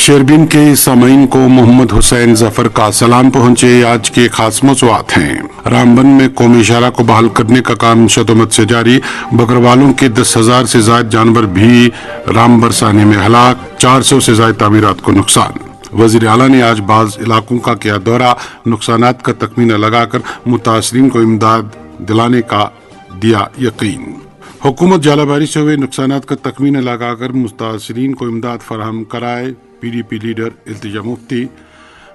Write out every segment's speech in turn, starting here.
शेरबिन के सामीन को मोहम्मद हुसैन जफर का सलाम पहुंचे। आज के खास मौज़ूआत हैं। रामबन में कौमी शाहरा को बहाल करने का काम शदोमत से जारी। बकरवालों के 10,000 से ज्यादा जानवर भी राम बरसाने में हलाक। 400 से ज्यादा तामीरात को नुकसान। वजीर आला ने आज बाज इलाकों का किया दौरा। नुकसानात का तखमीना लगाकर मुतासरीन को इमदाद दिलाने का दिया यकीन। हुकूमत जालाबारी से हुए नुकसानात का तखमीना लगाकर मुतासरीन को इमदाद फराहम कराए। PDP leader Iltija Mufti.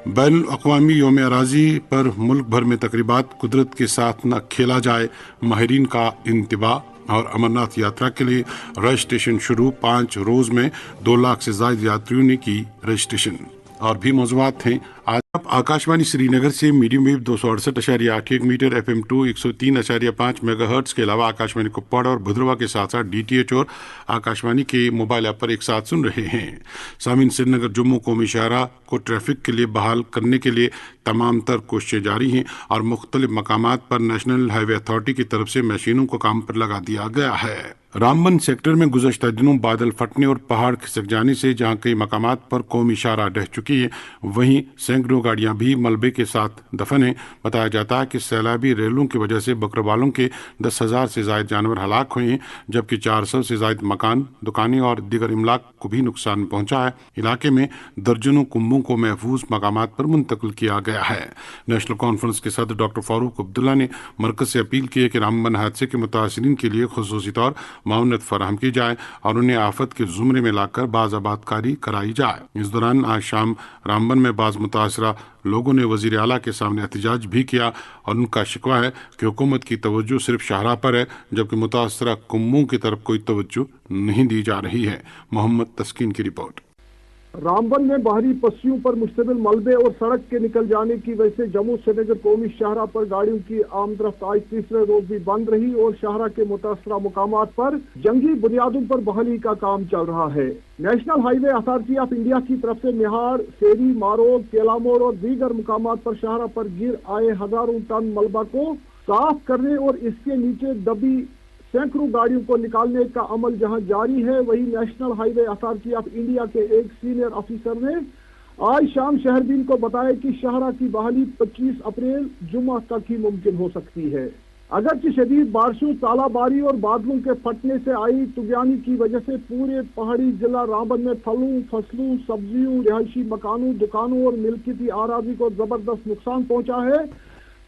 बैनुल अक़वामी यौम अराज़ी पर मुल्क भर में तकरीबात। कुदरत के साथ न खेला जाए, माहिरीन का इंतबाह। और अमरनाथ यात्रा के लिए रजिस्ट्रेशन शुरू। 5 रोज में 2 लाख से ज्यादा यात्रियों ने की रजिस्ट्रेशन। और भी मौज़ूआत हैं। आज आप आकाशवाणी श्रीनगर से medium wave 268.81 metre, FM 2 103.5 megahertz के अलावा आकाशवाणी कुपवाड़ा और भद्रवा के साथ साथ DTH और आकाशवाणी के मोबाइल ऐप पर एक साथ सुन रहे हैं। सामीन, श्रीनगर जम्मू कौमी शाहरा को ट्रैफिक के लिए बहाल करने के लिए तमाम तर कोशिशें जारी हैं और मुख्तलिफ मकामात पर नेशनल हाईवे अथॉरिटी की तरफ से मशीनों को काम पर लगा दिया गया है। रामबन सेक्टर में गुज़श्ता दिनों बादल फटने और पहाड़ खिसक जाने से जहां कई मकामात पर कौमी शाहरा ढह चुकी है, वहीं सैकड़ों गाड़ियां भी मलबे के साथ दफन है। बताया जाता है कि सैलाबी रेलों की वजह से बकरवालों के 10,000 से ज्यादा जानवर हलाक हुए हैं, जबकि 400 से ज्यादा मकान, दुकानें और दीगर इमलाक को भी नुकसान पहुंचा है। इलाके में दर्जनों कुंभों को महफूज मकामात पर मुंतकिल किया गया है। नेशनल कॉन्फ्रेंस के सदर डॉक्टर फारूक अब्दुल्ला ने मरकज से अपील की है कि रामबन हादसे के मुतासरीन के लिए खुसूसी तौर माउनत फराहम की जाए और उन्हें आफत के जुमरे में लाकर बाज़ाबादकारी कराई जाए। इस दौरान आज शाम रामबन में बाज़ मुतासरा लोगों ने वजीर आला के सामने एहतजाज भी किया और उनका शिकवा है कि हुकूमत की तवज्जो सिर्फ शाहरा पर है, जबकि मुतासरा कुम्मों की तरफ कोई तवज्जो नहीं दी जा रही है। मोहम्मद तस्कीन की रिपोर्ट। रामबन में बाहरी पस्सियों पर मुश्तमिल मलबे और सड़क के निकल जाने की वजह से जम्मू श्रीनगर कौमी शाहरा पर गाड़ियों की आमदरफ्त आज तीसरे रोज भी बंद रही और शाहरा के मुतासरा मुकामात पर जंगी बुनियादों पर बहाली का काम चल रहा है। National highway authority of India की तरफ से निहार, सेरी, मारोग, केलामोड़ और दीगर मुकामात पर शाहरा पर गिर आए हजारों टन मलबा को साफ करने और इसके नीचे दबी सैकड़ों गाड़ियों को निकालने का अमल जहां जारी है, वहीं national highway authority of India के एक सीनियर ऑफिसर ने आज शाम शहरबीन को बताया कि शाहरा की बहाली 25 अप्रैल जुम्मा तक ही मुमकिन हो सकती है। अगरचे शदीद बारिशों, तालाबारी और बादलों के फटने से आई तुगयानी की वजह से पूरे पहाड़ी जिला रामबन में फलों, फसलों, सब्जियों, रिहायशी मकानों, दुकानों और मिल्कियती आराजी को जबरदस्त नुकसान पहुंचा है।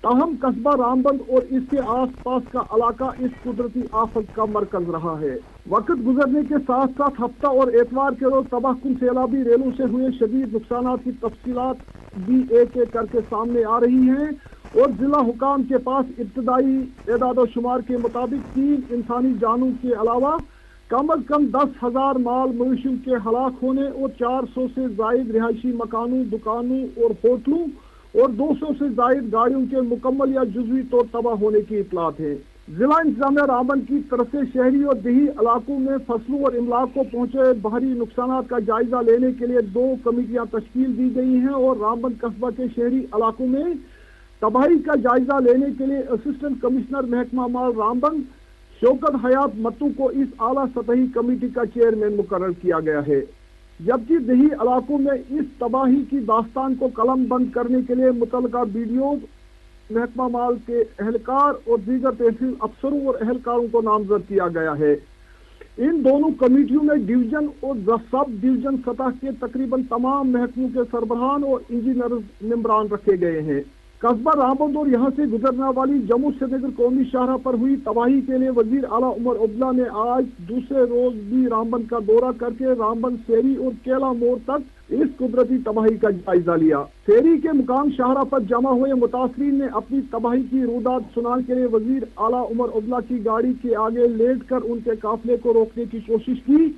ताहम कस्बा रामबन और इसके आसपास का इलाका इस कुदरती आफत का मरकज रहा है। वक्त गुजरने के साथ साथ हफ्ता और एतवार के रोज तबाहकुन सैलाबी रेलों से हुए शदीद नुकसान की तफसीलात भी एक एक करके सामने आ रही हैं और जिला हुकाम के पास इब्तदाई एदाद शुमार के मुताबिक 3 इंसानी जानों के अलावा कम अज कम 10,000 माल मवेशियों के हलाक होने और 400 से जायद रिहायशी मकानों, दुकानों और होटलों और 200 से जायद गाड़ियों के मुकम्मल या जुज़वी तौर तबाह होने की इतलात है। जिला इंतजामिया रामबन की तरफ से शहरी और देही इलाकों में फसलों और इमलाक को पहुंचे बाहरी नुकसानात का जायजा लेने के लिए 2 कमेटियां तश्कील दी गई हैं और रामबन कस्बा के शहरी इलाकों में तबाही का जायजा लेने के लिए असिस्टेंट कमिश्नर महकमा माल रामबन शौकत हयात मत्तू को इस आला सतही कमेटी का चेयरमैन मुकर्रर किया गया है। जबकि देही इलाकों में इस तबाही की दास्तान को कलम बंद करने के लिए मुतलका BDO, महकमा माल के एहलकार और दीगर तहसील अफसरों और एहलकारों को नामजद किया गया है। इन दोनों कमेटियों में डिवीजन और सब डिवीजन सतह के तकरीबन तमाम महकमों के सरबराहान और इंजीनियर मेंबरान रखे गए हैं। कस्बा रामबन और यहाँ से गुजरने वाली जम्मू श्रीनगर कौमी शाहरा पर हुई तबाही के लिए वजीर आला उमर अब्दुल्ला ने आज दूसरे रोज भी रामबन का दौरा करके रामबन, सेरी और केला मोड़ तक इस कुदरती तबाही का जायजा लिया। सेरी के मुकाम शाहरा पर जमा हुए मुतासरीन ने अपनी तबाही की रुदात सुनाने के लिए वजीर आला उमर अब्दुल्ला की गाड़ी के आगे लेट कर उनके काफिले को रोकने की कोशिश की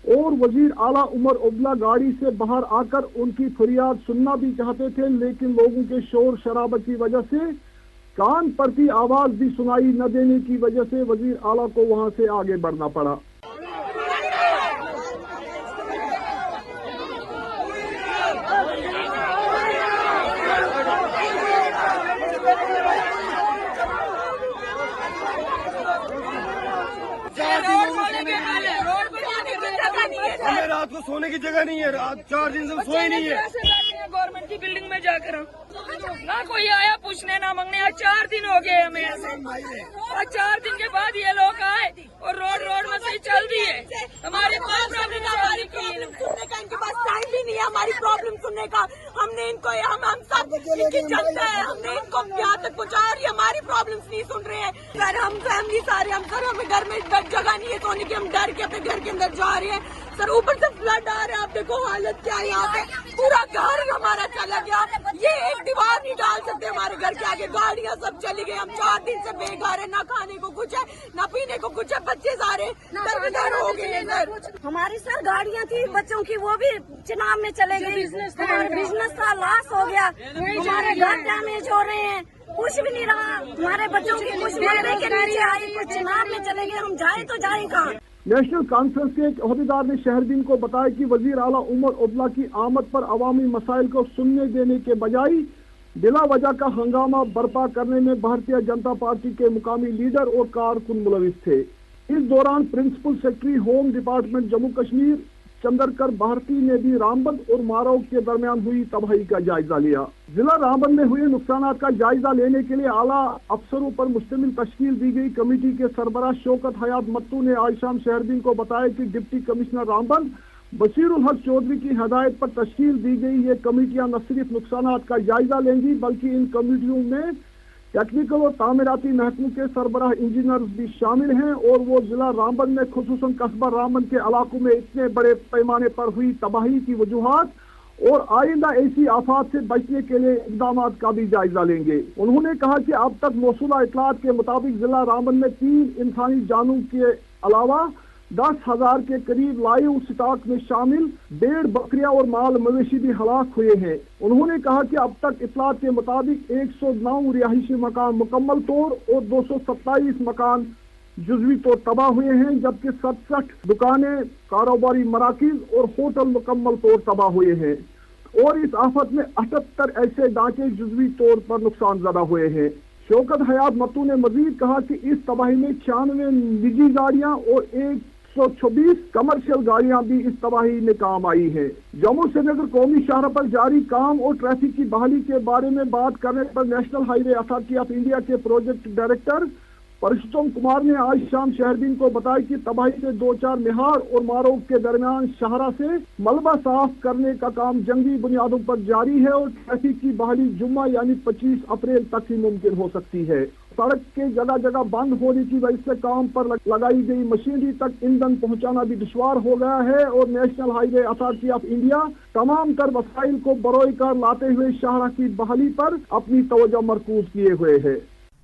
और वजीर आला उमर अब्दुल्ला गाड़ी से बाहर आकर उनकी फरियाद सुनना भी चाहते थे, लेकिन लोगों के शोर शराबत की वजह से कान पर की आवाज भी सुनाई न देने की वजह से वजीर आला को वहां से आगे बढ़ना पड़ा। रात को सोने की जगह नहीं है, रात 4 दिन से सोए नहीं है। गवर्नमेंट की बिल्डिंग में जाकर हम ना कोई आया पूछने ना मांगने। आज 4 दिन हो गए हमें ऐसे, और 4 दिन के बाद ये लोग आए और रोड में से चल दिए। हमारे पास प्रॉब्लम सुनने का इनके पास टाइम भी नहीं है हमारी प्रॉब्लम सुनने का। हमने इनको हम सब इनकी जनता है, हमने इनको यहाँ तक पहुँचाया और ये हमारी प्रॉब्लम्स नहीं सुन रहे हैं। सर हम फैमिली सारे हम सर हमें घर में जगह नहीं है सोने की, हम डर के अपने घर के अंदर जा रहे हैं। सर ऊपर से फ्लड आ रहा है, आप देखो हालत क्या है यहाँ पे, पूरा घर हमारा चला गया। ये एक दीवार नहीं डाल सकते हमारे घर के आगे, गाड़ियाँ सब चली गई। हम 4 दिन से बेघर है, ना खाने को कुछ है ना पीने को कुछ है, बच्चे सारे दरबदर हो गए हैं। सर हमारी सर गाड़ियाँ थी बच्चों की, वो भी चुनाव में चले गई। हमारा बिजनेस का लॉस हो गया, हमारे घर डैमेज हो रहे हैं, कुछ भी नहीं रहा। हमारे बच्चों की कुछ मरने के नीचे आई, कुछ चुनाव में चले गए, हम जाए तो जाए कहाँ। नेशनल कॉन्फ्रेंस के एक अहदेदार ने शहरदीन को बताया कि वजीर आला उमर अब्दुल्ला की आमद पर अवामी मसाइल को सुनने देने के बजाय बिला वजह का हंगामा बर्पा करने में भारतीय जनता पार्टी के मुकामी लीडर और कारकुन मुलविस थे। इस दौरान principal secretary home department Jammu Kashmir Chandrakar Bharti ने भी रामबन और मारो के दरमियान हुई तबाही का जायजा लिया। जिला रामबन में हुए नुकसानात का जायजा लेने के लिए आला अफसरों पर मुश्तमिल तश्कील दी गई कमेटी के सरबराह शौकत हयात मत्तू ने आज शाम शहरदीन को बताया कि डिप्टी कमिश्नर रामबन बशीरुल हक चौधरी की हदायत पर तश्कील दी गई ये कमेटियां न सिर्फ नुकसानात का जायजा लेंगी बल्कि इन कमेटियों में टेक्निकल और तामीराती महकमों के सरबराह इंजीनियर्स भी शामिल हैं और वो जिला रामबन में खुसूसन कस्बा रामबन के इलाकों में इतने बड़े पैमाने पर हुई तबाही की वजूहात और आइंदा ऐसी आफात से बचने के लिए इकदाम का भी जायजा लेंगे। उन्होंने कहा कि अब तक मौसूला इतलात के मुताबिक जिला रामबन में 3 इंसानी जानों के अलावा 10,000 के करीब लाइव स्टॉक में शामिल 1.5 बकरियां और माल मवेशी भी हलाक हुए हैं। उन्होंने कहा कि अब तक इतलात के मुताबिक 109 रिहायशी मकान मुकम्मल तौर और 227 मकान जुज़वी तौर तबाह हुए हैं, जबकि 67 दुकानें, कारोबारी मराकिज और होटल मुकम्मल तौर तबाह हुए हैं और इस आफत में 78 ऐसे ढांचे जुज़वी तौर पर नुकसान ज़दा हुए हैं। शौकत हयात मत्तू ने मजीद कहा कि इस तबाही में 96 निजी गाड़ियां और 126 कमर्शियल गाड़ियां भी इस तबाही में काम आई हैं। जम्मू श्रीनगर कौमी शाहरा पर जारी काम और ट्रैफिक की बहाली के बारे में बात करने पर national highway authority of India के प्रोजेक्ट डायरेक्टर परशुतम कुमार ने आज शाम शहरदीन को बताया कि तबाही से 2-4 निहार और मारोग के दरमियान शाहरा से मलबा साफ करने का काम जंगी बुनियादों पर जारी है और ट्रैफिक की बहाली जुम्मा यानी 25 अप्रैल तक ही मुमकिन हो सकती है। सड़क के जगह जगह बंद होने की वजह से काम पर लगाई गई मशीनरी तक ईंधन पहुंचाना भी दुश्वार हो गया है और national highway authority of India तमाम तर वसाइल को बरोए कर लाते हुए शाहरा की बहाली पर अपनी तवज्जो मरकूज किए हुए है।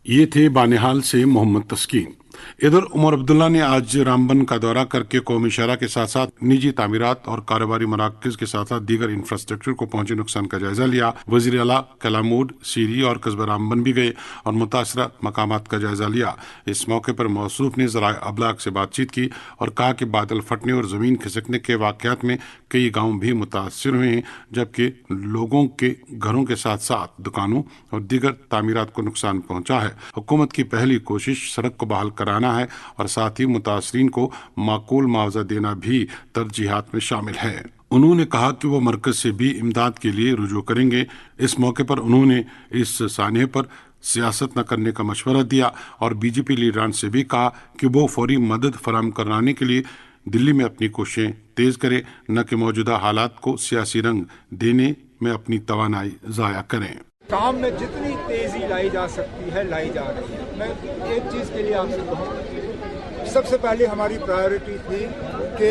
ये थे बानिहाल से मोहम्मद तस्कीन। इधर उमर अब्दुल्ला ने आज रामबन का दौरा करके कौमी शहरा के साथ साथ निजी तामीरात और कारोबारी मराकज़ के साथ साथ दीगर इंफ्रास्ट्रक्चर को पहुंचे नुकसान का जायजा लिया। वज़ीर आला कलामूड, सीरी और कस्बा रामबन भी गए और मुतासरा मकामात का जायजा लिया। इस मौके पर मौसूफ ने ज़राए अबलाग से बातचीत की और कहा कि बादल फटने और ज़मीन खिसकने के वाक़यात में कई गाँव भी मुतासर हुए हैं, जबकि लोगों के घरों के साथ साथ दुकानों और दीगर तामीरात को नुकसान पहुंचा है। हुकूमत की पहली कोशिश सड़क को बहाल कराना है और साथ ही मुतासरीन को माकूल मुआवजा देना भी तरजीहात में शामिल है। उन्होंने कहा कि वो मरकज से भी इमदाद के लिए रुजू करेंगे। इस मौके पर उन्होंने इस सानहे पर सियासत न करने का मशवरा दिया और बीजेपी लीडरान से भी कहा कि वो फौरी मदद फराहम कराने के लिए दिल्ली में अपनी कोशिशें तेज करे, न कि मौजूदा हालात को सियासी रंग देने में अपनी तवानाई ज़ाया करें। काम में जितनी तेजी लाई जा सकती है लाई जा रही है। मैं एक चीज़ के लिए आपसे कहूँ, सबसे पहले हमारी प्रायोरिटी थी कि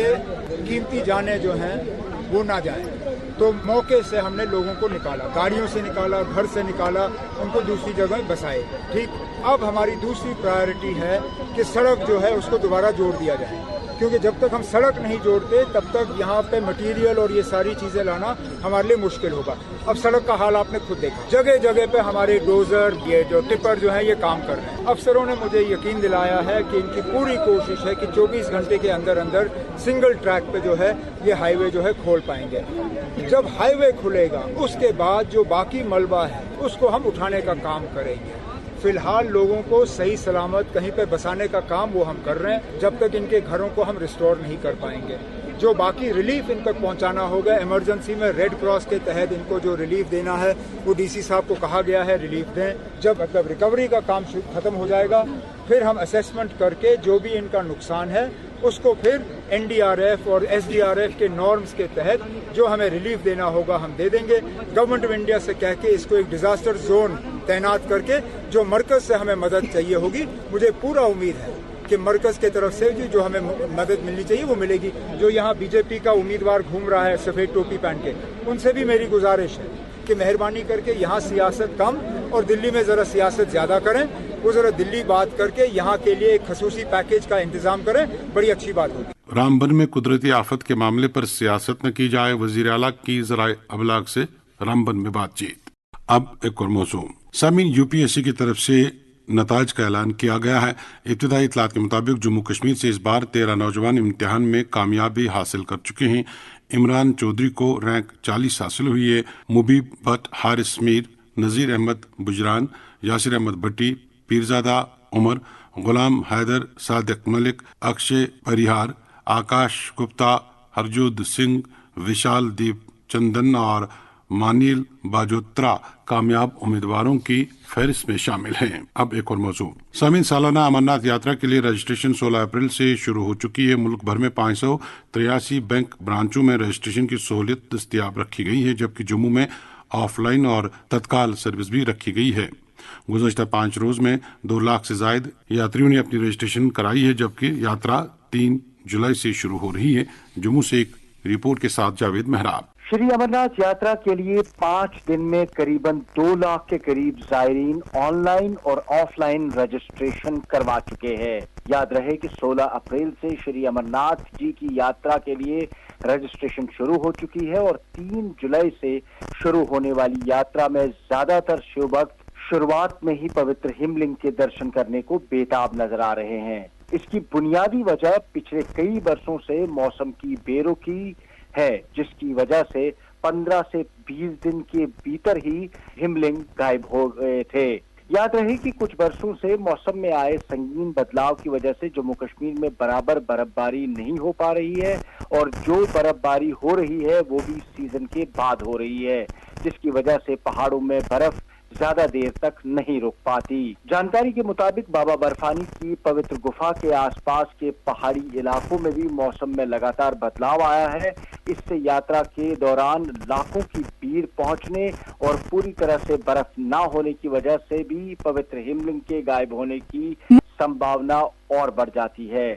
कीमती जानें जो हैं वो ना जाएं, तो मौके से हमने लोगों को निकाला, गाड़ियों से निकाला, घर से निकाला, उनको दूसरी जगह बसाए। ठीक, अब हमारी दूसरी प्रायोरिटी है कि सड़क जो है उसको दोबारा जोड़ दिया जाए, क्योंकि जब तक हम सड़क नहीं जोड़ते तब तक यहाँ पे मटेरियल और ये सारी चीज़ें लाना हमारे लिए मुश्किल होगा। अब सड़क का हाल आपने खुद देखा, जगह जगह पे हमारे डोजर, ये जो टिपर जो है ये काम कर रहे हैं। अफसरों ने मुझे यकीन दिलाया है कि इनकी पूरी कोशिश है कि 24 घंटे के अंदर अंदर सिंगल ट्रैक पे जो है ये हाईवे जो है खोल पाएंगे। जब हाईवे खुलेगा उसके बाद जो बाकी मलबा है उसको हम उठाने का काम करेंगे। फिलहाल लोगों को सही सलामत कहीं पे बसाने का काम वो हम कर रहे हैं, जब तक इनके घरों को हम रिस्टोर नहीं कर पाएंगे। जो बाकी रिलीफ इन तक पहुंचाना होगा, इमरजेंसी में रेड क्रॉस के तहत इनको जो रिलीफ देना है वो डीसी साहब को कहा गया है रिलीफ दें। जब मतलब रिकवरी का काम खत्म हो जाएगा फिर हम असेसमेंट करके जो भी इनका नुकसान है उसको फिर एनडीआरएफ और एसडीआरएफ के नॉर्म्स के तहत जो हमें रिलीफ देना होगा हम दे देंगे। गवर्नमेंट ऑफ इंडिया से कह के इसको एक डिजास्टर जोन तैनात करके जो मरकज से हमें मदद चाहिए होगी, मुझे पूरा उम्मीद है कि मरकज के तरफ से जो हमें मदद मिलनी चाहिए वो मिलेगी। जो यहाँ बीजेपी का उम्मीदवार घूम रहा है सफेद टोपी पहन के, उनसे भी मेरी गुजारिश है कि मेहरबानी करके यहाँ सियासत कम और दिल्ली में जरा सियासत ज्यादा करें। वो जरा दिल्ली बात करके यहाँ के लिए एक खसूसी पैकेज का इंतजाम करें, बड़ी अच्छी बात होगी। रामबन में कुदरती आफत के मामले पर सियासत न की जाए, वजीर आला की ज़राए अबलाग से रामबन में बातचीत। अब एक और मौजू, सामीन यूपीएससी की तरफ से नताज का ऐलान किया गया है। इब्तिदाई इतलात के मुताबिक जम्मू कश्मीर से इस बार 13 नौजवान इम्तिहान में कामयाबी हासिल कर चुके हैं। इमरान चौधरी को रैंक 40 हासिल हुई है। मुबीब भट्ट, हारिस मीर, नज़ीर अहमद बुजरान, यासिर अहमद भट्टी, पीरजादा उमर, गुलाम हैदर, सादिक मलिक, अक्षय परिहार, आकाश गुप्ता, हरजोद सिंह, विशाल दीप चंदन और मानिल बाजोत्रा कामयाब उम्मीदवारों की फहरिस्त में शामिल हैं। अब एक और मौजू, सामीन सालाना अमरनाथ यात्रा के लिए रजिस्ट्रेशन 16 अप्रैल से शुरू हो चुकी है। मुल्क भर में 583 बैंक ब्रांचों में रजिस्ट्रेशन की सहूलियत दस्तयाब रखी गई है, जबकि जम्मू में ऑफलाइन और तत्काल सर्विस भी रखी गई है। गुज़श्ता 5 रोज में 2 लाख से जायद यात्रियों ने अपनी रजिस्ट्रेशन कराई है, जबकि यात्रा 3 जुलाई से शुरू हो रही है। जम्मू से एक रिपोर्ट के साथ जावेद मेहराब। श्री अमरनाथ यात्रा के लिए 5 दिन में करीबन 2 लाख के करीब जायरीन ऑनलाइन और ऑफलाइन रजिस्ट्रेशन करवा चुके हैं। याद रहे कि 16 अप्रैल से श्री अमरनाथ जी की यात्रा के लिए रजिस्ट्रेशन शुरू हो चुकी है और 3 जुलाई से शुरू होने वाली यात्रा में ज्यादातर शिव भक्त शुरुआत में ही पवित्र हिमलिंग के दर्शन करने को बेताब नजर आ रहे हैं। इसकी बुनियादी वजह पिछले कई वर्षों से मौसम की बेरुखी है, जिसकी वजह से 15 से 20 दिन के भीतर ही हिमलिंग गायब हो गए थे। याद रहे कि कुछ वर्षों से मौसम में आए संगीन बदलाव की वजह से जम्मू कश्मीर में बराबर बर्फबारी नहीं हो पा रही है और जो बर्फबारी हो रही है वो भी सीजन के बाद हो रही है, जिसकी वजह से पहाड़ों में बर्फ ज्यादा देर तक नहीं रुक पाती। जानकारी के मुताबिक बाबा बर्फानी की पवित्र गुफा के आसपास के पहाड़ी इलाकों में भी मौसम में लगातार बदलाव आया है। इससे यात्रा के दौरान लाखों की भीड़ पहुंचने और पूरी तरह से बर्फ न होने की वजह से भी पवित्र हिमलिंग के गायब होने की संभावना और बढ़ जाती है।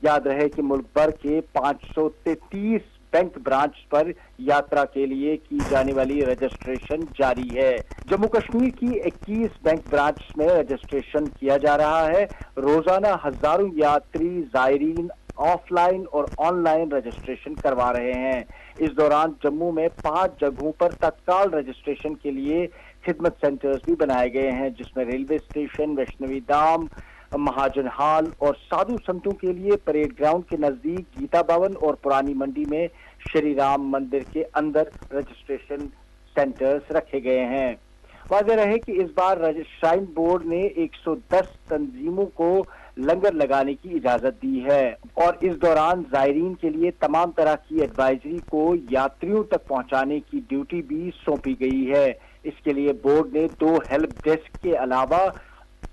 याद रहे कि मुल्क भर के 533 बैंक ब्रांच पर यात्रा के लिए की जाने वाली रजिस्ट्रेशन जारी है। जम्मू कश्मीर की 21 बैंक ब्रांच में रजिस्ट्रेशन किया जा रहा है। रोजाना हजारों यात्री जायरीन ऑफलाइन और ऑनलाइन रजिस्ट्रेशन करवा रहे हैं। इस दौरान जम्मू में 5 जगहों पर तत्काल रजिस्ट्रेशन के लिए खिदमत सेंटर्स भी बनाए गए हैं, जिसमें रेलवे स्टेशन, वैष्णवी धाम, महाजन हॉल और साधु संतों के लिए परेड ग्राउंड के नजदीक गीता भवन और पुरानी मंडी में श्री राम मंदिर के अंदर रजिस्ट्रेशन सेंटर्स रखे गए हैं। वाज़ेह रहे कि इस बार श्राइन बोर्ड ने 110 तंजीमों को लंगर लगाने की इजाजत दी है और इस दौरान जायरीन के लिए तमाम तरह की एडवाइजरी को यात्रियों तक पहुंचाने की ड्यूटी भी सौंपी गई है। इसके लिए बोर्ड ने 2 हेल्प डेस्क के अलावा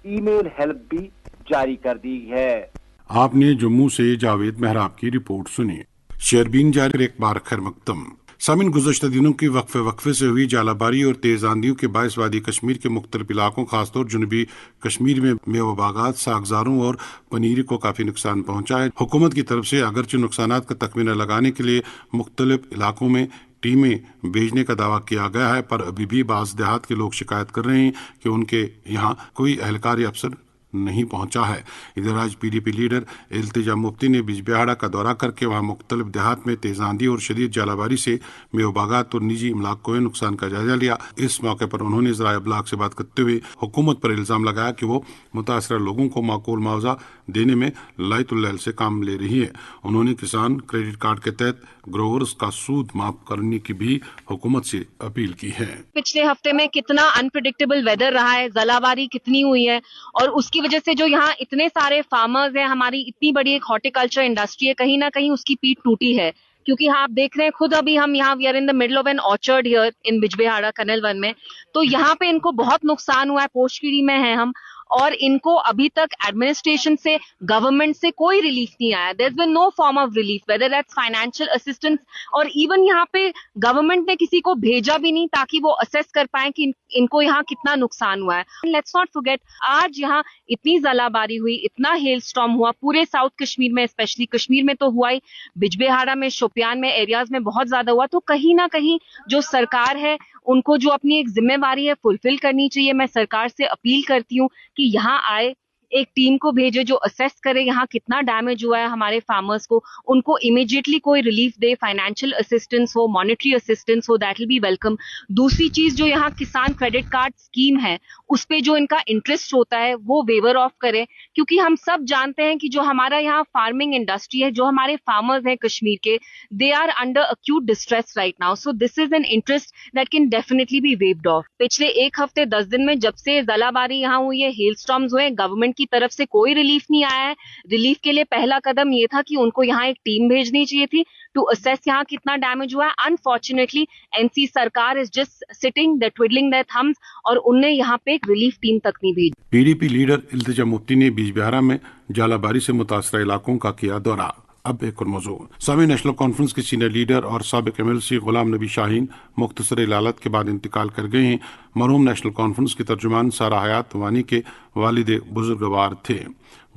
ईमेल हेल्प भी जारी कर दी है। आपने जम्मू से जावेद मेहराब की रिपोर्ट सुनी। शेरबीन जारी एक बार खैर मकदम। सामिन गुज़श्ता दिनों की वक्फे से हुई जालाबारी और तेज आंधियों के बायस वादी कश्मीर के मुख्तलिफ इलाकों खासतौर जनूबी कश्मीर में मेवा बागात, सागजारों और पनीर को काफी नुकसान पहुंचा है। हुकूमत की तरफ से अगरचे नुकसानात का तखमीना लगाने के लिए मुख्तलिफ इलाकों में टीमें भेजने का दावा किया गया है, पर अभी भी बाज़ देहात के लोग शिकायत कर रहे हैं कि उनके यहाँ कोई एहलकार या अफसर नहीं पहुंचा है। इधर आज पीडीपी लीडर इल्तिजा मुफ्ती ने बिजबिहाड़ा का दौरा करके वहां मुख्तलिफ देहात में तेज आंधी और शदीद जालाबारी से मेवबागात और निजी इमलाक को नुकसान का जायजा लिया। इस मौके पर उन्होंने ज़राए अबलाग से बात करते हुए हुकूमत पर इल्जाम लगाया कि वो मुतासरा लोगों को माकूल मुआवजा देने में लायतुल्लैल से काम ले रही है। उन्होंने किसान क्रेडिट कार्ड के तहत ग्रोवर्स का सूद माफ करने की भी हुकूमत से अपील की है। पिछले हफ्ते में कितना अनप्रेडिक्टेबल वेदर रहा है, जलाबारी कितनी हुई है और उसकी वजह से जो यहाँ इतने सारे फार्मर्स हैं, हमारी इतनी बड़ी एक हॉर्टिकल्चर इंडस्ट्री है, कहीं ना कहीं उसकी पीठ टूटी है। क्योंकि हाँ आप देख रहे हैं खुद अभी हम यहाँ we are in the middle of an orchard here in Bijbehara कनल वन में, तो यहाँ पे इनको बहुत नुकसान हुआ है। पोस्टकीड़ी में है हम, और इनको अभी तक एडमिनिस्ट्रेशन से, गवर्नमेंट से कोई रिलीफ नहीं आया। There is been no form of relief, whether that's financial assistance, और इवन यहाँ पे गवर्नमेंट ने किसी को भेजा भी नहीं ताकि वो असेस कर पाए कि इनको यहाँ कितना नुकसान हुआ है। लेट्स नॉट फॉरगेट, आज यहाँ इतनी जलाबारी हुई, इतना हेल स्टॉर्म हुआ पूरे साउथ कश्मीर में, स्पेशली कश्मीर में तो हुआ ही, बिजबेहाड़ा में, शोपियान में, एरियाज में बहुत ज्यादा हुआ। तो कहीं ना कहीं जो सरकार है उनको जो अपनी एक जिम्मेवारी है फुलफिल करनी चाहिए। मैं सरकार से अपील करती हूँ कि यहाँ आए, एक टीम को भेजे जो असेस करे यहाँ कितना डैमेज हुआ है हमारे फार्मर्स को, उनको इमीडिएटली कोई रिलीफ दे, फाइनेंशियल असिस्टेंस हो, मॉनेटरी असिस्टेंस हो, दैट विल बी वेलकम। दूसरी चीज, जो यहाँ किसान क्रेडिट कार्ड स्कीम है उस पे जो इनका इंटरेस्ट होता है वो वेवर ऑफ करे, क्योंकि हम सब जानते हैं कि जो हमारा यहाँ फार्मिंग इंडस्ट्री है, जो हमारे फार्मर्स हैं कश्मीर के, they are under acute distress right now, so this is an interest that can definitely be waved off. पिछले 1 हफ्ते 10 दिन में जब से जलाबारी यहाँ हुई है, हेल स्टॉर्म्स हुए, गवर्नमेंट की तरफ से कोई रिलीफ नहीं आया है। रिलीफ के लिए पहला कदम ये था कि उनको यहाँ एक टीम भेजनी चाहिए थी टू असेस यहाँ कितना डैमेज हुआ है। अनफॉर्चुनेटली एनसी सरकार is just sitting the twiddling their thumbs, और उनने यहाँ पे एक रिलीफ टीम तक नहीं भेजी। पीडीपी लीडर इल्तिजा मुफ्ती ने बिजबेहाड़ा में जलाबारी से मुतासरा इलाकों का किया दौरा। अब एक और मौजू, सामी नेशनल कॉन्फ्रेंस के सीनियर लीडर और साबिक एमएलसी गुलाम नबी शाहीन मुख्तसर इलालत के बाद इंतकाल कर गए हैं। मरहूम नेशनल कॉन्फ्रेंस की तर्जुमान सारा हयात वानी के वालिद बुजुर्गवार थे।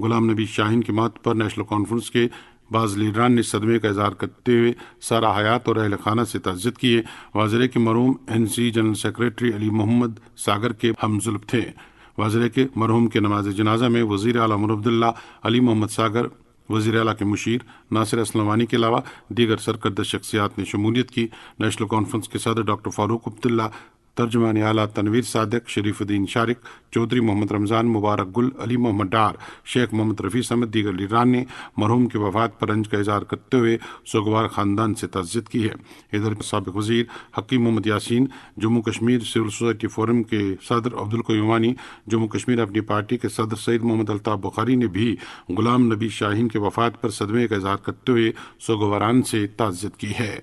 गुलाम नबी शाहीन की मौत पर नेशनल कॉन्फ्रेंस के बाज़ लीडरान ने सदमे का इजहार करते हुए सारा हयात और अहल खाना से तअज़्ज़ुब किए। वाज़ेह कि मरहूम NC general secretary Ali Mohammad Sagar के हमज़ुल्फ़ थे। वाज़ेह के मरहूम के नमाज जनाजा में वज़ीर आला उमर अब्दुल्ला, अली मोहम्मद सागर, वज़ीर आला के मुशीर नासिर असलमानी के अलावा दीगर सरकर्दा शख्सियात ने शमूलियत की। नेशनल कॉन्फ्रेंस के सदर डॉक्टर फारूक अब्दुल्ला, तर्जुमान आला तनवीर सादिक, शरीफुद्दीन शारिक, चौधरी मोहम्मद रमज़ान, मुबारक गुल, अली मोहम्मद डार, शेख मोहम्मद रफ़ी समेत दीगर लीडरान ने मरहूम की वफ़ात पर रंज का इज़हार करते हुए सोगवार ख़ानदान से तअज़्ज़ुब की है। इधर साबिक़ वज़ीर Hakeem Mohammad Yasin, Jammu Kashmir civil society forum के सदर अब्दुल क़य्यूम वानी, जम्मू कश्मीर अपनी पार्टी के सदर सईद मोहम्मद अल्ताफ़ बुखारी ने भी गुलाम नबी शाहीन की वफ़ात पर सदमे का इज़हार करते हुए सोगवारान से तअज़्ज़ुब की है।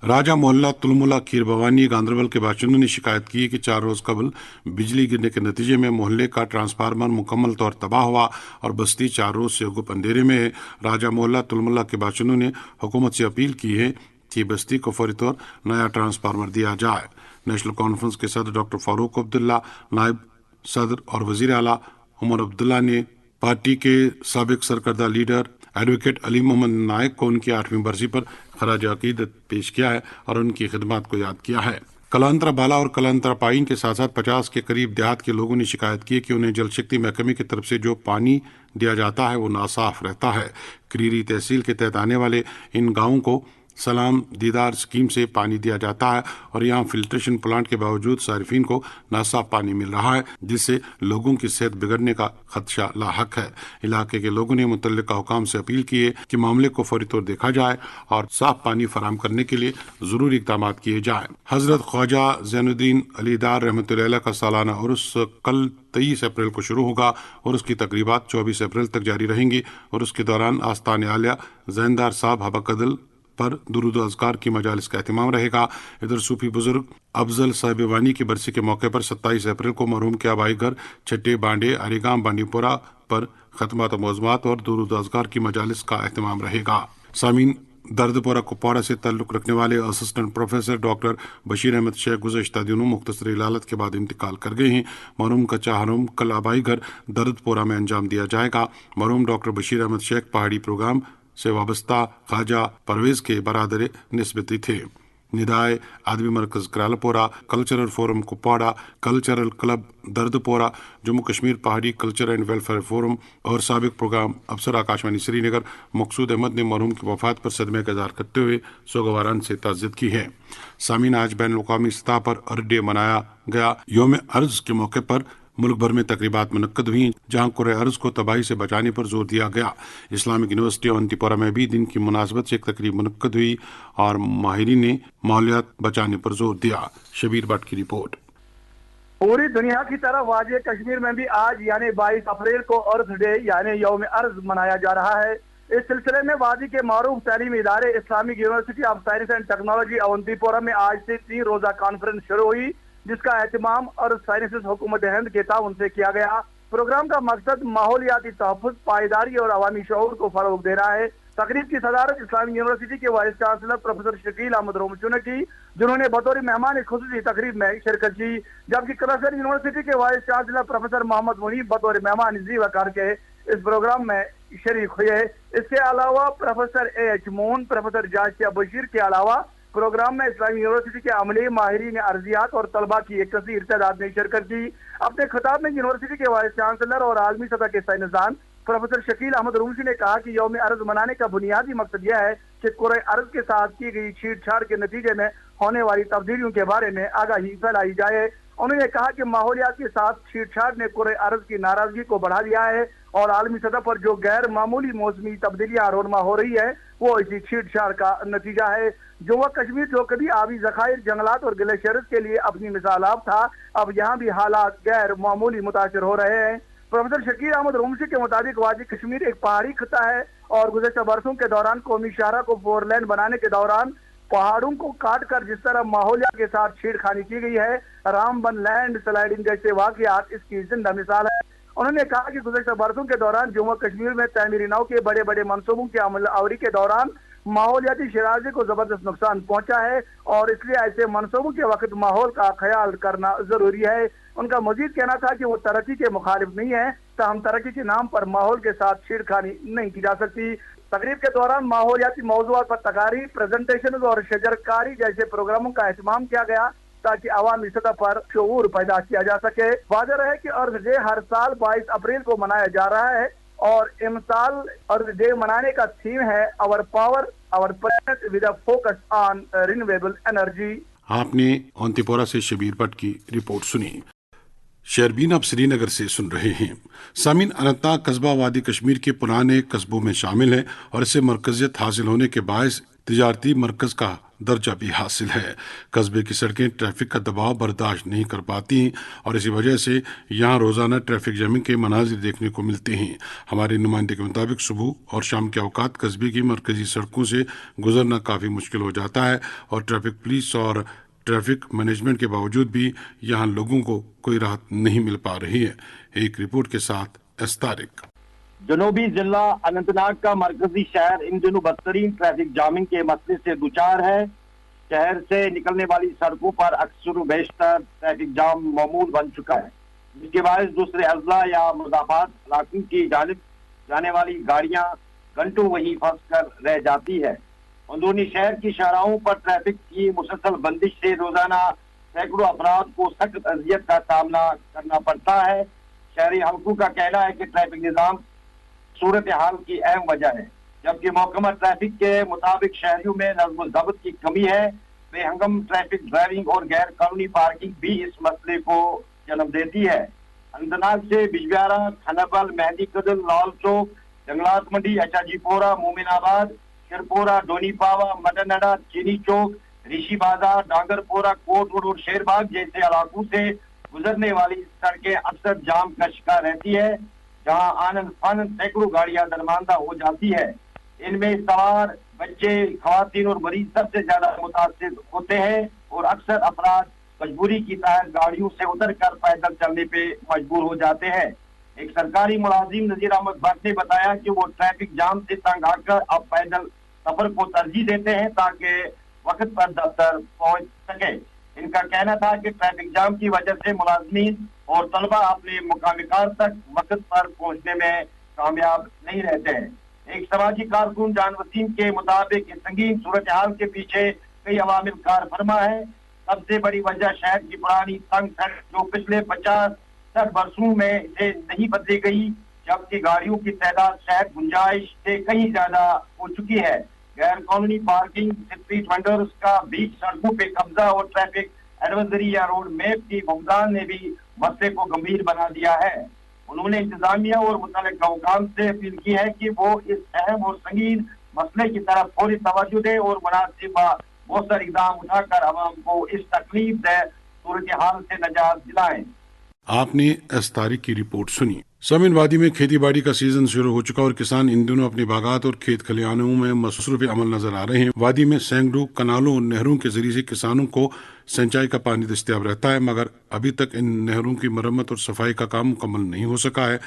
राजा मोहल्ला तुलमुला खीर भवानी गांधरबल के बाशिंदों ने शिकायत की कि 4 रोज कबल बिजली गिरने के नतीजे में मोहल्ले का ट्रांसफार्मर मुकम्मल तौर तबाह हुआ और बस्ती 4 रोज से गुप अंधेरे में है। राजा मोहल्ला तुलमुला के बाशिंदों ने हुकूमत से अपील की है कि बस्ती को फौरी तौर नया ट्रांसफार्मर दिया जाए। नेशनल कॉन्फ्रेंस के सदर डॉक्टर फारूक अब्दुल्ला, नायब सदर और वजीर आला उमर अब्दुल्ला ने पार्टी के साबिक सरकर्दा लीडर एडवोकेट अली मोहम्मद नायक को उनकी 8वीं बरसी पर खराज अकीदत पेश किया है और उनकी खिदमत को याद किया है। कलांतरा बाला और कलांतरा पाइन के साथ साथ 50 के करीब देहात के लोगों ने शिकायत की कि उन्हें जल शक्ति महकमे की तरफ से जो पानी दिया जाता है वो नासाफ रहता है। क्रीरी तहसील के तहत आने वाले इन गाँवों को सलाम दीदार स्कीम से पानी दिया जाता है और यहाँ फिल्ट्रेशन प्लांट के बावजूद सारिफीन को नासाफ पानी मिल रहा है, जिससे लोगों की सेहत बिगड़ने का खदशा लाहक है। इलाके के लोगों ने मुतल्लिका हुकाम से अपील की है कि मामले को फौरी तौर देखा जाए और साफ पानी फराहम करने के लिए जरूरी इक़दाम किए जाए। हजरत ख्वाजा ज़ैनुद्दीन अलीदार रहमतुल्लाह अलैह का सालाना उर्स कल 23 अप्रैल को शुरू होगा और उसकी तकरीबात 24 अप्रैल तक जारी रहेंगी और उसके दौरान आस्तान आलिया ज़ैनदार साहब हबकदल पर दुरूद अज़कार की मजालिस का एहतमाम रहेगा। इधर सूफी बुजुर्ग अफजल साहिब वानी की बरसी के मौके पर 27 अप्रैल को मरहूम के आबाई घर छठे बांडे अरीगाम बांडीपोरा पर खत्मात मौज़ूमात और दुरूद अज़कार की मजालिस का एहतमाम रहेगा। सामीन, दर्दपुरा कुपवाड़ा से ताल्लुक़ रखने वाले assistant professor doctor Bashir Ahmad Sheikh गुज़श्ता दिनों मुख्तसर इलालत के बाद इंतकाल कर गए हैं। मरहूम का चाहरुम कल आबाई घर दर्दपुरा में अंजाम दिया जाएगा। मरहूम डॉक्टर बशीर अहमद शेख पहाड़ी प्रोग्राम से वाबस्ता ख्वाजा परवेज के बरादर निस्बती थे। निदाय आदमी मरकज Karalpora, cultural forum Kupwara, cultural club Dardpora, Jammu Kashmir Pahari culture and welfare forum और साबिक प्रोग्राम अफसर आकाशवाणी श्रीनगर मकसूद अहमद ने मरहूम की वफात पर सदमे का इज़हार करते हुए सोगवारान से ताज़्ज़ुब की है। सामीन, आज बैन अवी सतह पर अर्थ डे मनाया गया। योम अर्ज के मौके पर मुल्क भर में तकरीबात मुनक्कद हुई, जहाँ कुर्रे अर्ज को तबाही से बचाने पर जोर दिया गया। इस्लामिक यूनिवर्सिटी अवंतीपोरा में भी दिन की मुनासबत से एक तकरीब मुनक्कद हुई और माहिरीन ने माहौलियात बचाने पर जोर दिया। शबीर भट्ट की रिपोर्ट। पूरी दुनिया की तरह वाजिह कश्मीर में भी आज यानी 22 अप्रैल को अर्थ डे यानी यौम अर्ज मनाया जा रहा है। इस सिलसिले में वादी के मारूफ तालीमी इदारे Islamic university of science and technology Awantipora में आज से 3 रोजा कॉन्फ्रेंस शुरू हुई, जिसका एहतमाम और साइंसेज हुकूमत हिंद के ताउन से किया गया। प्रोग्राम का मकसद माहौलियाती तहफ़्फ़ुज़, पायदारी और अवामी शऊर को फरोग देना है। तकरीब की सदारत इस्लामिक यूनिवर्सिटी के vice chancellor professor Shakeel Ahmad Romshoo ने की, जिन्होंने बतौर मेहमान खुसूसी तकरीब में शिरकत की, जबकि कराची यूनिवर्सिटी के vice chancellor professor Mohammad Munib बतौर मेहमान ज़ीवा करके इस प्रोग्राम में शरीक हुए। इसके अलावा प्रोफेसर A.H. मून, प्रोफेसर जाशिया बशीर के अलावा प्रोग्राम में इस्लामी यूनिवर्सिटी के अमले, माहिरीन अर्जियात और तलबा की एक कसीर तादाद ने शिरकत की। अपने खिताब में यूनिवर्सिटी के वाइस चांसलर और आलमी सतह के साइंसदान प्रोफेसर शकील अहमद रूमसी ने कहा कि यौम अर्ज मनाने का बुनियादी मकसद यह है कि कुरे अर्ज के साथ की गई छेड़छाड़ के नतीजे में होने वाली तब्दीलियों के बारे में आगाही फैलाई जाए। उन्होंने कहा कि माहौलियात के साथ छेड़छाड़ ने कुरे अर्ज की नाराजगी को बढ़ा दिया है और आलमी सतह पर जो गैर मामूली मौसमी तब्दीलियां रोनमा हो रही है वो इसी छेड़छाड़ का नतीजा है। जम्मू कश्मीर जो कभी आबी जखायर, जंगलात और ग्लेशियर्स के लिए अपनी मिसाल आप था, अब यहाँ भी हालात गैर मामूली मुतासिर हो रहे हैं। प्रोफेसर शकील अहमद रूमसी के मुताबिक वादी कश्मीर एक पहाड़ी खिता है और गुज़श्ता बरसों के दौरान कौमी शाहरा को 4 लेन बनाने के दौरान पहाड़ों को काट कर जिस तरह माहौलियात के साथ छेड़खानी की गई है, रामबन लैंड स्लाइडिंग जैसे वाक़यात इसकी जिंदा मिसाल है। उन्होंने कहा कि गुज़श्ता बरसों के दौरान जम्मू कश्मीर में तमीरी नौ के बड़े बड़े मनसूबों की अमल आवरी के दौरान माहौलियाती शराजे को जबरदस्त नुकसान पहुंचा है और इसलिए ऐसे मनसूबों के वक्त माहौल का ख्याल करना जरूरी है। उनका मजीद कहना था कि वो तरक्की के मुखालिफ नहीं है, ताहम तरक्की के नाम पर माहौल के साथ छेड़खानी नहीं की जा सकती। तकरीब के दौरान माहौलियाती मौज़ूआत पर तकारीर, प्रेजेंटेशन और शजरकारी जैसे प्रोग्रामों का एहतमाम किया गया ताकि अवामी सतह पर शऊर पैदा किया जा सके। वाज़ेह रहे कि अर्थ डे हर साल 22 अप्रैल को मनाया जा रहा है और इस साल अर्थ डे मनाने का थीम है our power our planet with a focus on renewable energy. आपने अवंतीपोरा से शबीर भट्ट की रिपोर्ट सुनी। शेरबीन अब श्रीनगर से सुन रहे हैं। सामीन, अनंतनाग कस्बा वादी कश्मीर के पुराने कस्बों में शामिल है और इसे मरकजियत हासिल होने के बायस तिजारती मरकज का दर्जा भी हासिल है। कस्बे की सड़कें ट्रैफिक का दबाव बर्दाश्त नहीं कर पाती और इसी वजह से यहाँ रोजाना ट्रैफिक जैमिंग के मनाजिर देखने को मिलते हैं। हमारे नुमाइंदे के मुताबिक सुबह और शाम के औकात कस्बे की मरकजी सड़कों से गुजरना काफ़ी मुश्किल हो जाता है और ट्रैफिक पुलिस और ट्रैफिक मैनेजमेंट के बावजूद भी यहाँ लोगों को कोई राहत नहीं मिल पा रही है। एक रिपोर्ट के साथ तारिक। जनूबी जिला अनंतनाग का मरकजी शहर इन दिनों बदतरीन ट्रैफिक जामिंग के मसले से दुचार है। शहर से निकलने वाली सड़कों पर अक्सर बेशतर ट्रैफिक जाम मामूल बन चुका है, जिसके बायस दूसरे अजला या मुजाफात इलाकों की जानिब जाने वाली गाड़ियां घंटों वहीं फंस कर रह जाती है। अंदरूनी शहर की शाहराहों पर ट्रैफिक की मुसलसल बंदिश से रोजाना सैकड़ों अफराद को सख्त अजियत का सामना करना पड़ता है। शहरी हल्कों का कहना है कि ट्रैफिक निजाम सूरत हाल की अहम वजह है, जबकि महकमा ट्रैफिक के मुताबिक शहरियों में नज़्म ज़ब्त की कमी है। बेहंगम ट्रैफिक ड्राइविंग और गैर कानूनी पार्किंग भी इस मसले को जन्म देती है। अनंतनाग से बिजबिहारा, खनबल, मेहंदी कदल, लाल चौक, जंगलात मंडी, अचाजीपोरा, मोमिनाबाद, शिरपोरा, डोनीपावा, मदनडा, चीनी चौक, ऋषि बाजार, डांगरपोरा, कोट रोड और शेरबाग जैसे इलाकों से गुजरने वाली सड़कें अक्सर जाम का शिकार रहती है, जहां आनंद फानंद सैकड़ों गाड़ियां दरमांदा हो जाती है। इनमें सवार बच्चे, खवातीन और मरीज सबसे ज्यादा मुतासिर होते हैं और अक्सर अफराद मजबूरी की तहत गाड़ियों से उतर कर पैदल चलने पे मजबूर हो जाते हैं। एक सरकारी मुलाजिम नजीर अहमद भट्ट ने बताया कि वो ट्रैफिक जाम से तंग आकर अब पैदल सफर को तरजीह देते हैं ताकि वक्त पर दफ्तर पहुंच सके। इनका कहना था कि ट्रैफिक जाम की वजह से मुलाजमीन और तलबा अपने मुकामिकार तक वक्त पर पहुंचने में कामयाब नहीं रहते हैं। एक समाजी कारकुन जान वसीम के मुताबिक इस संगीन सूरत हाल के पीछे कई अवामिल कार फरमा है। सबसे बड़ी वजह शहर की पुरानी तंग सड़क जो पिछले 50-60 वर्षों में इसे नहीं बदली गई, जबकि गाड़ियों की तादाद शहर गुंजाइश से कहीं ज्यादा हो चुकी है। गैर कानूनी पार्किंग, स्ट्रीट वेंडर्स का बीच सड़कों पे कब्जा और ट्रैफिक एडवाइजरी या रोड मैप की भुगतान ने भी मसले को गंभीर बना दिया है। उन्होंने इंतजामिया और मुतल्लिका हुकाम से अपील की है कि वो इस अहम और संगीन मसले की तरफ फौरी तवज्जो दे और मुनासिब मौसर इकदाम उठाकर आवाम को इस तकलीफ से सूरत हाल से निजात दिलाएं। आपने तारिक की रिपोर्ट सुनी। सामीन वादी में खेती बाड़ी का सीजन शुरू हो चुका और किसान इन दिनों अपने बागात और खेत खलिहानों में मसरूफ अमल नजर आ रहे हैं। वादी में सैकड़ों कनालों और नहरों के जरिए से किसानों को सिंचाई का पानी दस्तयाब रहता है, मगर अभी तक इन नहरों की मरम्मत और सफाई का काम मुकम्मल नहीं हो सका है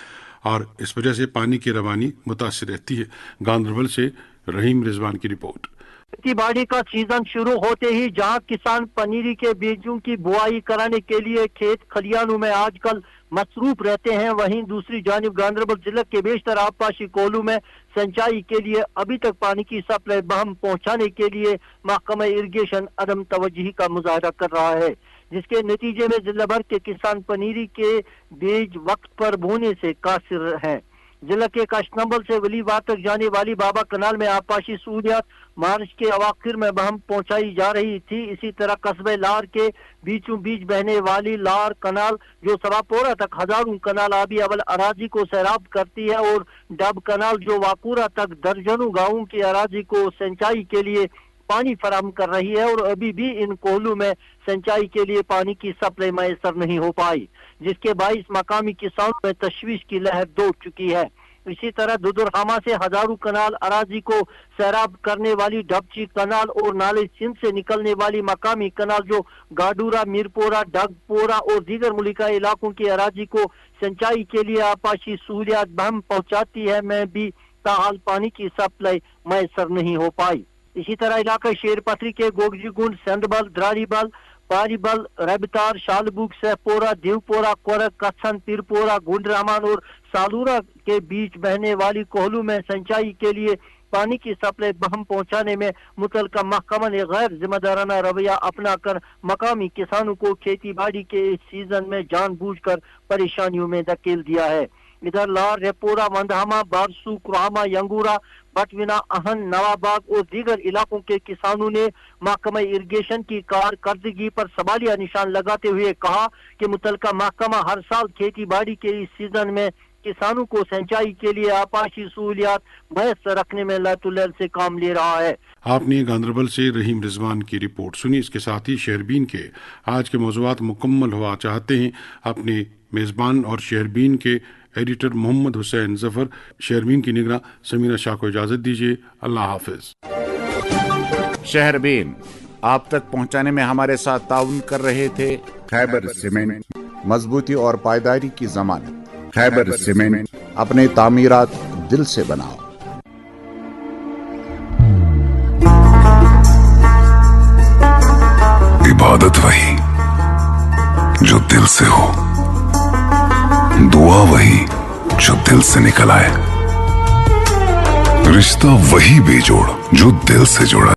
और इस वजह से पानी की रवानी मुतासिर रहती है। गांधरबल से रहीम रिजवान की रिपोर्ट। खेती बाड़ी का सीजन शुरू होते ही जहां किसान पनीरी के बीजों की बुआई कराने के लिए खेत खलिहानों में आजकल मसरूफ रहते हैं, वहीं दूसरी जानिब गांधरबल जिले के बेशतर आबपाशी कोहलू में सिंचाई के लिए अभी तक पानी की सप्लाई बहम पहुंचाने के लिए महकमा इरिगेशन अदम तवज्जुही का मुजाहरा कर रहा है, जिसके नतीजे में जिला भर के किसान पनीरी के बीज वक्त पर बोने से कासिर हैं। जिला के कशनंबल से वलीबाग तक जाने वाली बाबा कनाल में आबपाशी सहूलियात मार्च के अवाखिर में बहम पहुंचाई जा रही थी। इसी तरह कस्बे लार के बीचों बीच बहने वाली लार कनाल जो सवापोरा तक हजारों कनाल आबी अवल अराजी को सैराब करती है और डब कनाल जो वाकुरा तक दर्जनों गांवों की अराजी को सिंचाई के लिए पानी फराहम कर रही है और अभी भी इन कोहलू में सिंचाई के लिए पानी की सप्लाई मैसर नहीं हो पाई, जिसके बाइस मकामी किसानों में तशवीश की लहर दौड़ चुकी है। इसी तरह दुदुरहामा से हजारों कनाल अराजी को सैराब करने वाली डबची कनाल और नाले सिंध से निकलने वाली मकामी कनाल जो गाडूरा, मीरपोरा, डगपोरा और दीगर मुलिका इलाकों की अराजी को सिंचाई के लिए आबपाशी सहूलियात बहम पहुंचाती है, में भी ताहाल पानी की सप्लाई मैसर नहीं हो पाई। इसी तरह इलाका शेरपथरी के गोगजीगुंड, संदबल, द्रारीबल, पारीबल, रबतार, शालबुग, सहपोरा, देवपोरा, कोरक, कच्छन, पीरपोरा, गुंडरामान और सालूरा के बीच बहने वाली कोहलू में सिंचाई के लिए पानी की सप्लाई बहम पहुंचाने में मुतलका महकमा ने गैर जिम्मेदाराना रवैया अपनाकर मकामी किसानों को खेती बाड़ी के इस सीजन में जानबूझकर परेशानियों में धकेल दिया है। इधर लार, रेपोरा, मंदहामा, बारसू, कुरामा, यंगूरा, बटविना, अहन, नवाबाग और दीगर इलाकों के किसानों ने महकमा इरिगेशन की कारकर्दगी पर सवालिया निशान लगाते हुए कहा कि मुतलका महकमा हर साल खेती बाड़ी के इस सीजन में किसानों को सिंचाई के लिए आबपाशी सहूलियात मैसर रखने में लैतुलैल से काम ले रहा है। आपने गांधरबल से रहीम रिजवान की रिपोर्ट सुनी। इसके साथ ही शहरबीन के आज के मौज़ूआत मुकम्मल हुआ चाहते हैं। अपने मेज़बान और शहरबीन के एडिटर मोहम्मद हुसैन जफर, शहरबीन की निगरान समीना शाह को इजाजत दीजिए। अल्लाह हाफिज। शहरबीन आप तक पहुंचाने में हमारे साथ ताउन कर रहे थे खैबर सीमेंट, मजबूती और पायदारी की जमानत। खैबर सीमेंट, अपने तामीरात दिल से बनाओ। इबादत वही जो दिल से हो, दुआ वही जो दिल से निकल आए, रिश्ता वही बेजोड़ जो दिल से जुड़ा।